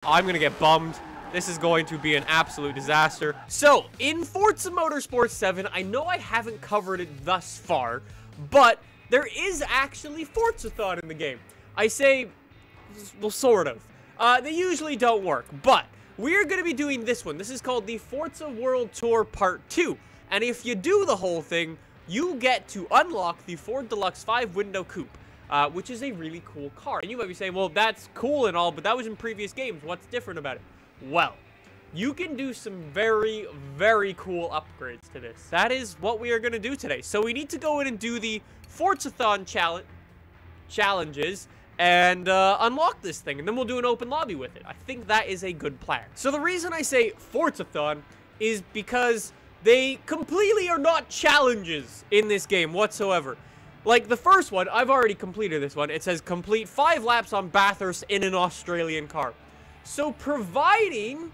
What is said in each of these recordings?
I'm gonna get bummed. This is going to be an absolute disaster. So, in Forza Motorsport 7, I know I haven't covered it thus far, but there is actually Forzathon in the game. I say, well, sort of. They usually don't work, but we're going to be doing this one. This is called the Forza World Tour Part 2. And if you do the whole thing, you get to unlock the Ford Deluxe 5-window coupe, which is a really cool car. And you might be saying, well, that's cool and all, but that was in previous games. What's different about it? Well, you can do some very, very cool upgrades to this. That is what we are going to do today. So we need to go in and do the Forzathon challenges and unlock this thing, and then we'll do an open lobby with it. I think that is a good plan. So the reason I say Forzathon is because they completely are not challenges in this game whatsoever. Like the first one, I've already completed this one. It says complete 5 laps on Bathurst in an Australian car. So providing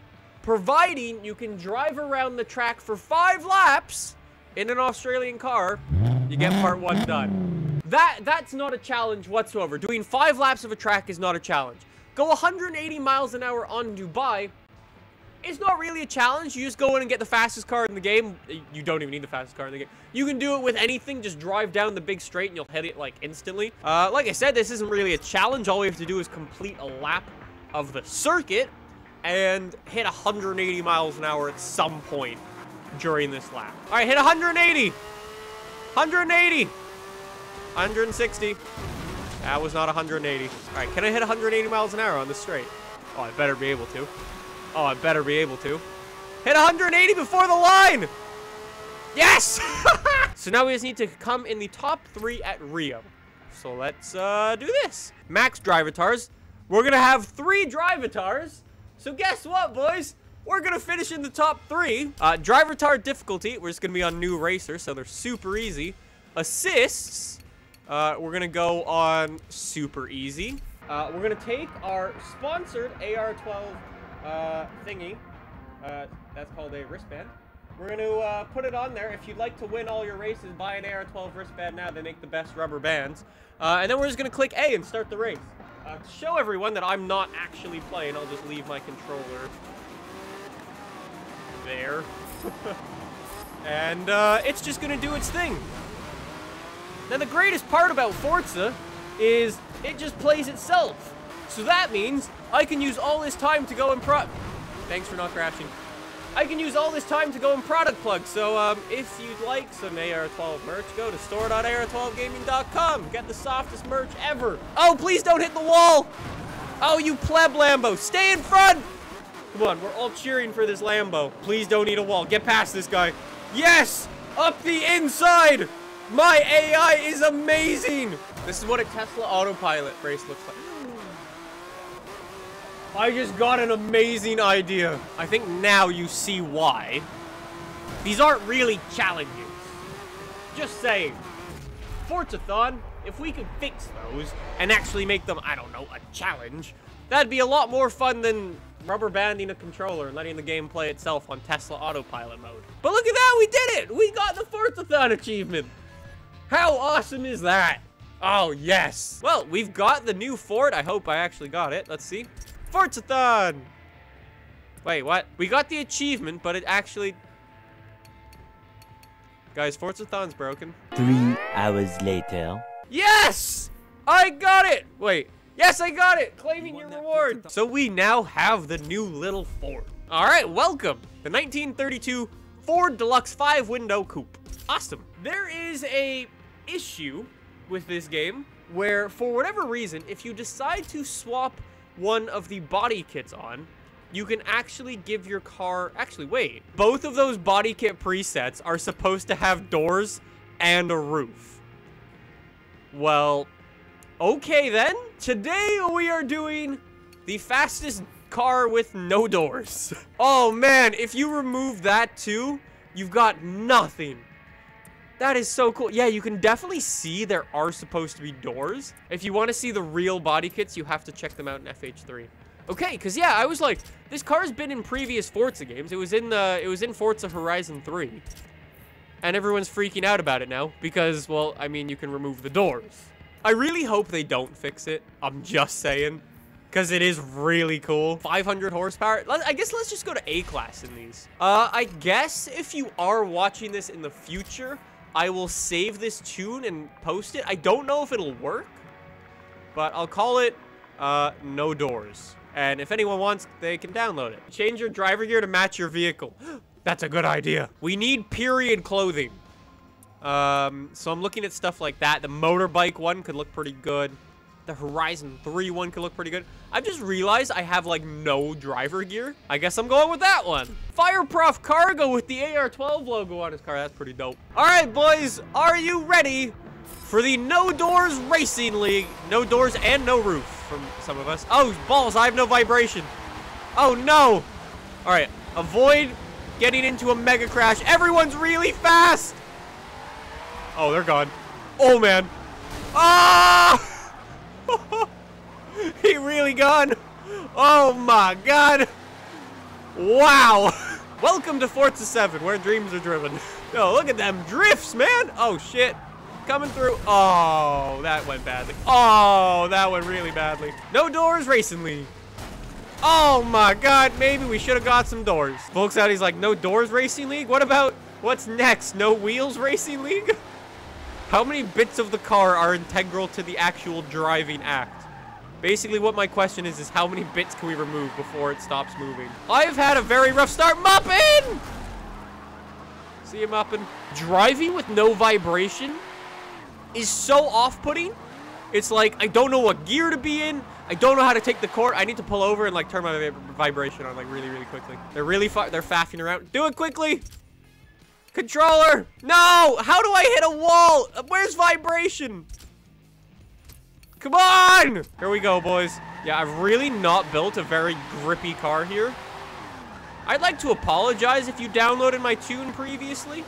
you can drive around the track for 5 laps in an Australian car, you get part 1 done. That's not a challenge whatsoever. Doing 5 laps of a track is not a challenge. Go 180 miles an hour on Dubai. It's not really a challenge. You just go in and get the fastest car in the game. You don't even need the fastest car in the game. You can do it with anything. Just drive down the big straight and you'll hit it like instantly. Like I said, this isn't really a challenge. All we have to do is complete a lap of the circuit and hit 180 miles an hour at some point during this lap. All right, hit 180. 180. 160. That was not 180. All right, can I hit 180 miles an hour on this straight? Oh, I better be able to. Oh, I better be able to. Hit 180 before the line! Yes! So now we just need to come in the top 3 at Rio. So let's do this. Max Drivatars. We're gonna have 3 Drivatars. So guess what, boys? We're gonna finish in the top 3. Drivatar difficulty, we're just gonna be on new racer, so they're super easy. Assists, we're gonna go on super easy. We're gonna take our sponsored AR12 thingy. That's called a wristband. We're gonna put it on there. If you'd like to win all your races, buy an AR12 wristband now. They make the best rubber bands. And then we're just gonna click A and start the race. To show everyone that I'm not actually playing, I'll just leave my controller there. And it's just gonna do its thing. Now the greatest part about Forza is it just plays itself. So that means I can use all this time to go and Thanks for not crashing. I can use all this time to go and product plug. So if you'd like some AR12 merch, go to store.ar12gaming.com. Get the softest merch ever. Oh, please don't hit the wall. Oh, you pleb Lambo. Stay in front. Come on, we're all cheering for this Lambo. Please don't hit a wall. Get past this guy. Yes! Up the inside! My AI is amazing! This is what a Tesla autopilot race looks like. I just got an amazing idea. I think now you see why. These aren't really challenges. Just saying. Forzathon, if we could fix those and actually make them, I don't know, a challenge, that'd be a lot more fun than rubber banding a controller and letting the game play itself on Tesla autopilot mode. But look at that, we did it! We got the Forzathon achievement! How awesome is that? Oh, yes. Well, we've got the new Ford. I hope I actually got it. Let's see. Forzathon! Wait, what? We got the achievement, but it actually... Guys, Forzathon's broken. 3 hours later. Yes! I got it! Wait. Yes, I got it! Claiming your reward. So we now have the new little Ford. All right, welcome. The 1932 Ford Deluxe 5-window coupe. Awesome. There is a issue with this game where, for whatever reason, if you decide to swap one of the body kits on, you can actually give your car... Actually, wait. Both of those body kit presets are supposed to have doors and a roof. Well, okay then. Today we are doing the fastest car with no doors. Oh man, if you remove that too, you've got nothing. That is so cool. Yeah, you can definitely see there are supposed to be doors. If you want to see the real body kits, you have to check them out in FH3. Okay, because yeah, I was like, this car's been in previous Forza games. It was in Forza Horizon 3. And everyone's freaking out about it now because, well, I mean, you can remove the doors. I really hope they don't fix it. I'm just saying. because it is really cool. 500 horsepower. I guess let's just go to A-class in these. I guess if you are watching this in the future, I will save this tune and post it. I don't know if it'll work, but I'll call it No Doors. And if anyone wants, they can download it. Change your driver gear to match your vehicle. That's a good idea. We need period clothing. So I'm looking at stuff like that. The motorbike one could look pretty good. The Horizon 3 one could look pretty good. I've just realized I have, like, no driver gear. I guess I'm going with that one. Fireprof Cargo with the AR-12 logo on his car. That's pretty dope. All right, boys. Are you ready for the No Doors Racing League? No doors and no roof from some of us. Oh, balls. I have no vibration. Oh, no. All right. Avoid getting into a mega crash. Everyone's really fast. Oh, they're gone. Oh, man. Ah! He really gone. Oh my god. Wow. Welcome to Forza 7, where dreams are driven. Oh, look at them drifts, man. Oh, shit. Coming through. Oh, that went badly. Oh, that went really badly. No Doors Racing League. Oh my god, maybe we should have got some doors. Folks out, he's like, No Doors Racing League? What about, what's next? No Wheels Racing League? How many bits of the car are integral to the actual driving act? Basically, what my question is how many bits can we remove before it stops moving? I've had a very rough start. Mopping! See you mopping. Driving with no vibration is so off-putting. It's like, I don't know what gear to be in. I don't know how to take the corner. I need to pull over and, like, turn my vibration on, like, really, really quickly. They're really they're faffing around. Do it quickly! Controller! No! How do I hit a wall? Where's vibration? Come on! Here we go, boys. Yeah, I've really not built a very grippy car here. I'd like to apologize if you downloaded my tune previously.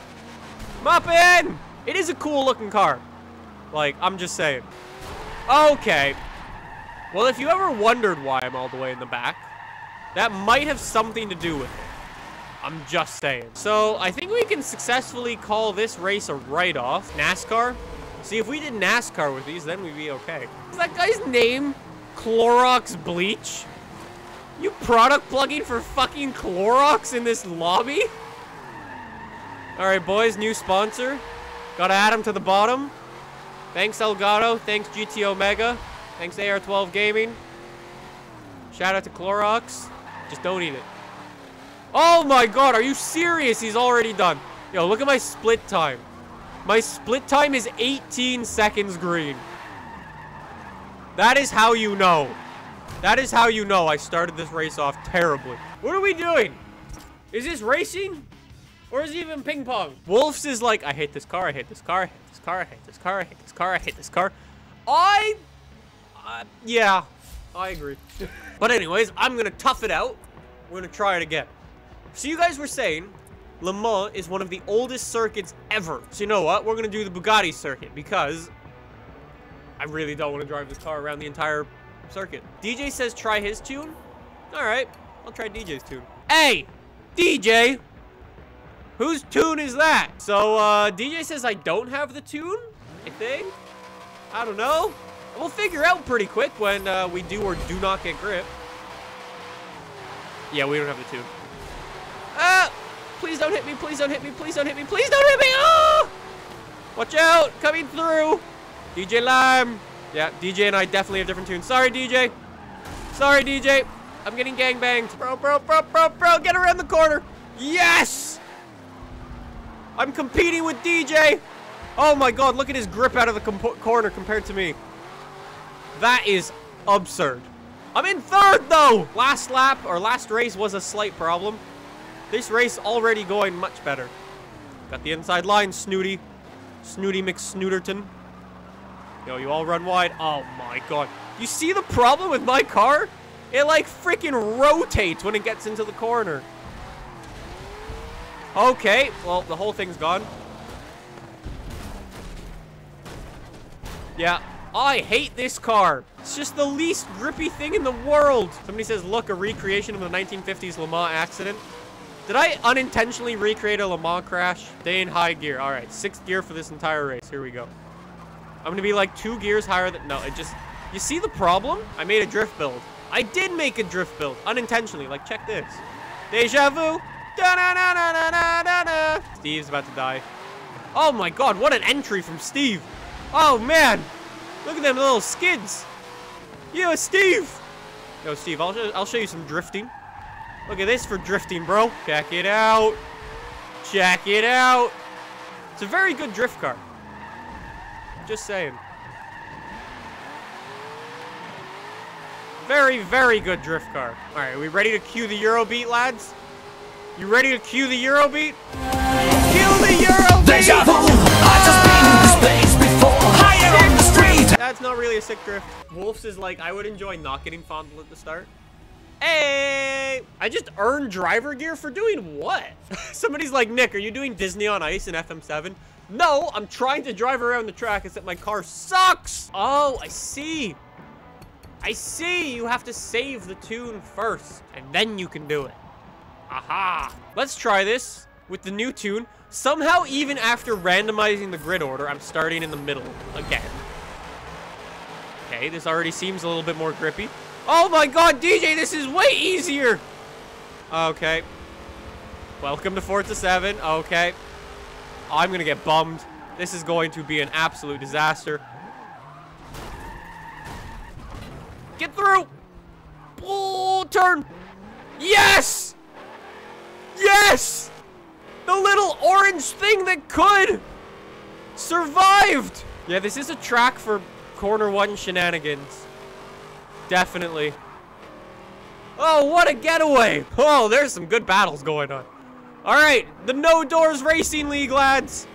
Muppin! It is a cool looking car. Like, I'm just saying. Okay. Well, if you ever wondered why I'm all the way in the back, that might have something to do with it. I'm just saying. So, I think we can successfully call this race a write-off. NASCAR. See, if we did NASCAR with these, then we'd be okay. Is that guy's name Clorox Bleach? You product plugging for fucking Clorox in this lobby? Alright, boys, new sponsor. Gotta add him to the bottom. Thanks, Elgato. Thanks, GT Omega. Thanks, AR-12 Gaming. Shout out to Clorox. Just don't eat it. Oh my god, are you serious? He's already done. Yo, look at my split time. My split time is 18 seconds green. That is how you know. That is how you know I started this race off terribly. What are we doing? Is this racing? Or is it even ping pong? Wolf's is like, I hate this car, I hate this car, I hate this car, I hate this car, I hate this car, I hate this car. Yeah, I agree. But anyways, I'm gonna tough it out. We're gonna try it again. So you guys were saying Le Mans is one of the oldest circuits ever. So you know what? We're going to do the Bugatti circuit because I really don't want to drive this car around the entire circuit. DJ says try his tune. All right. I'll try DJ's tune. Hey, DJ. Whose tune is that? So DJ says I don't have the tune, I think. I don't know. We'll figure out pretty quick when we do or do not get grip. Yeah, we don't have the tune. Please don't hit me, please don't hit me, please don't hit me, please don't hit me! Oh! Watch out, coming through. DJ Lime. Yeah, DJ and I definitely have different tunes. Sorry, DJ. Sorry, DJ. I'm getting gangbanged. Bro, get around the corner. Yes! I'm competing with DJ. Oh my god, look at his grip out of the corner compared to me. That is absurd. I'm in third, though. Last lap, or last race, was a slight problem. This race already going much better. Got the inside line, Snooty. Snooty McSnooterton. Yo, you all run wide. Oh my god. You see the problem with my car? It like freaking rotates when it gets into the corner. Okay, well, the whole thing's gone. Yeah, I hate this car. It's just the least grippy thing in the world. Somebody says, look, a recreation of the 1950s Le Mans accident. Did I unintentionally recreate a Le Mans crash? Stay in high gear. All right, 6th gear for this entire race. Here we go. I'm going to be like 2 gears higher than... No, it just... You see the problem? I made a drift build. I did make a drift build unintentionally. Like, check this. Deja vu. Da-na-na-na-na-na-na. Steve's about to die. Oh my god, what an entry from Steve. Oh man. Look at them little skids. Yeah, Steve. Yo, Steve, I'll show you some drifting. Look at this for drifting, bro. Check it out. Check it out. It's a very good drift car. Just saying. Very, very good drift car. All right, are we ready to cue the Eurobeat, lads? You ready to cue the Eurobeat? Cue the Eurobeat! Deja vu! I just been in this place before. Higher on the street! That's not really a sick drift. Wolf's is like, I would enjoy not getting fondled at the start. Hey! I just earned driver gear for doing what? Somebody's like, Nick, are you doing Disney on Ice in FM7? No, I'm trying to drive around the track, except my car sucks! Oh, I see. I see. You have to save the tune first, and then you can do it. Aha! Let's try this with the new tune. Somehow, even after randomizing the grid order, I'm starting in the middle again. Okay, this already seems a little bit more grippy. Oh my god, DJ, this is way easier! Okay. Welcome to Forza 7. Okay. I'm gonna get bummed. This is going to be an absolute disaster. Get through! Oh, turn! Yes! Yes! The little orange thing that could! Survived! Yeah, this is a track for corner one shenanigans. Definitely. Oh, what a getaway! Oh, there's some good battles going on. Alright, the No Doors Racing League, lads!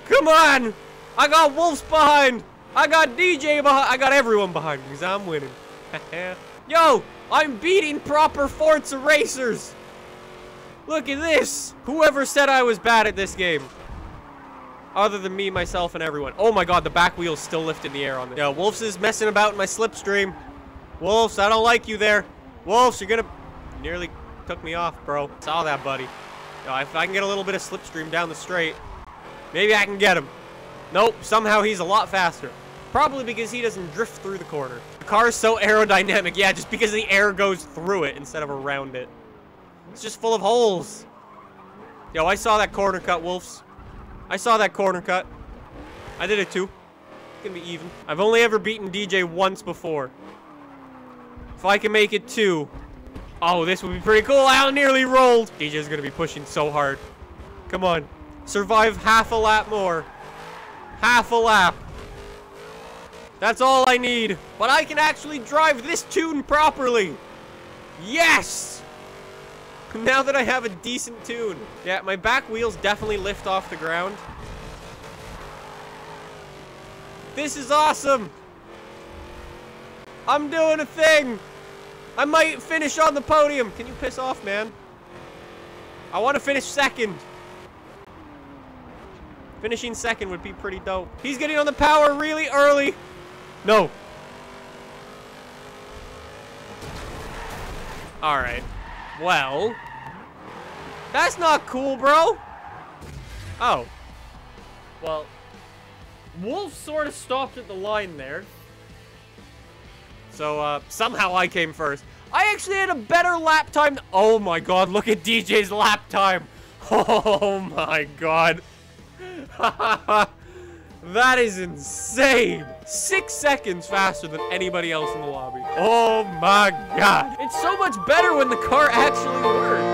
Come on! I got Wolves behind! I got DJ behind. I got everyone behind me because I'm winning. Yo, I'm beating proper Forza racers. Look at this. Whoever said I was bad at this game? Other than me, myself, and everyone. Oh my god, the back wheel's still lifting the air on this. Yo, Wolves is messing about in my slipstream. Wolves, I don't like you there. Wolves, you're gonna... Nearly took me off, bro. Saw that, buddy. Yo, if I can get a little bit of slipstream down the straight, maybe I can get him. Nope, somehow he's a lot faster. Probably because he doesn't drift through the corner. The car is so aerodynamic. Yeah, just because the air goes through it instead of around it. It's just full of holes. Yo, I saw that corner cut, Wolves. I saw that corner cut. I did it too. It's gonna be even. I've only ever beaten DJ once before. If I can make it 2. Oh, this would be pretty cool. I nearly rolled. DJ's gonna be pushing so hard. Come on. Survive half a lap more. Half a lap. That's all I need. But I can actually drive this tune properly. Yes! Now that I have a decent tune. Yeah, my back wheels definitely lift off the ground. This is awesome. I'm doing a thing. I might finish on the podium. Can you piss off, man? I want to finish second. Finishing second would be pretty dope. He's getting on the power really early. No. Alright. Well. That's not cool, bro. Oh. Well. Wolf sort of stopped at the line there. So, somehow I came first. I actually had a better lap time. Oh my god, look at DJ's lap time. Oh my god. That is insane. 6 seconds faster than anybody else in the lobby. Oh my god. It's so much better when the car actually works.